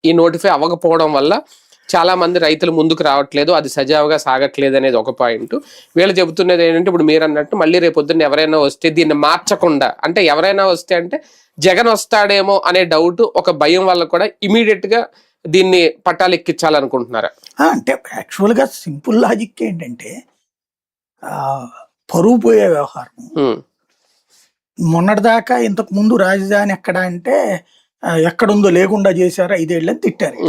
ఈ నోటిఫై అవ్వకపోవడం వల్ల చాలా మంది రైతులు ముందుకు రావట్లేదు, అది సజావుగా సాగట్లేదు అనేది ఒక పాయింట్. వీళ్ళు చెబుతున్నది ఏంటంటే, ఇప్పుడు మీరు అన్నట్టు మళ్ళీ రేపు పొద్దున్న ఎవరైనా వస్తే దీన్ని మార్చకుండా, అంటే ఎవరైనా వస్తే అంటే జగన్ వస్తాడేమో అనే డౌట్, ఒక భయం వల్ల కూడా ఇమీడియట్ గా దీన్ని పట్టాలు ఎక్కించాలనుకుంటున్నారా? అంటే యాక్చువల్ గా సింపుల్ లాజిక్ ఏంటంటే, పరువు పోయే వ్యవహారం. మొన్నటిదాకా ఇంతకు ముందు రాజధాని ఎక్కడ అంటే ఎక్కడుందో లేకుండా చేశారు 5 ఏళ్ళని తిట్టారు.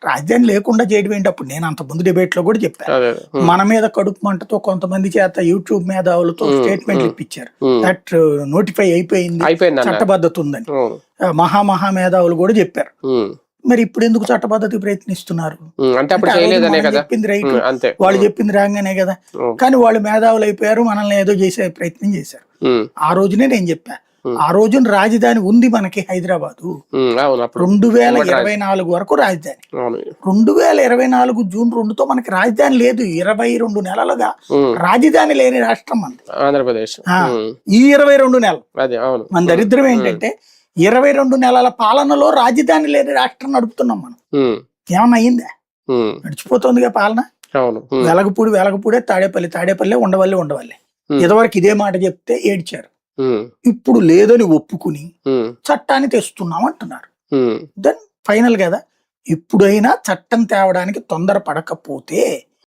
రాజధాని లేకుండా చేయడం ఏంటి? అప్పుడు నేను అంత ముందు డిబేట్ లో కూడా చెప్పాను, మన మీద కడుపు మంటతో కొంతమంది చేత యూట్యూబ్ మేధావులతో స్టేట్మెంట్లు ఇప్పించారు, దట్ నోటిఫై అయిపోయింది, చట్టబద్ధత ఉందని మహా మేధావులు కూడా చెప్పారు. మరి ఇప్పుడు ఎందుకు చట్టబద్ధత ప్రయత్నిస్తున్నారు? చెప్పింది రైట్, వాళ్ళు చెప్పింది రాగానే కదా. కానీ వాళ్ళు మేధావులు అయిపోయారు, మనల్ని ఏదో చేసే ప్రయత్నం చేశారు. ఆ రోజునే నేను చెప్పా, ఆ రోజున రాజధాని ఉంది మనకి హైదరాబాదు. 2024 వరకు రాజధాని, 2024 జూన్ 2తో మనకి రాజధాని లేదు. 22 నెలలుగా రాజధాని లేని రాష్ట్రం మనది ఆంధ్రప్రదేశ్. ఈ 22 నెలలు మన దరిద్రం ఏంటంటే, 22 నెలల పాలనలో రాజధాని లేని రాష్ట్రం నడుపుతున్నాం మనం. ఏమన్నా అయ్యిందా? నడిచిపోతుందిగా పాలన. వెలగపూడే, తాడేపల్లి, ఉండవల్లి. ఇదివరకు ఇదే మాట చెప్తే ఏడ్చారు, ఇప్పుడు లేదని ఒప్పుకుని చట్టాన్ని తెస్తున్నాం అంటున్నారు. దెన్ ఫైనల్ కదా, ఇప్పుడైనా చట్టం తేవడానికి తొందర పడకపోతే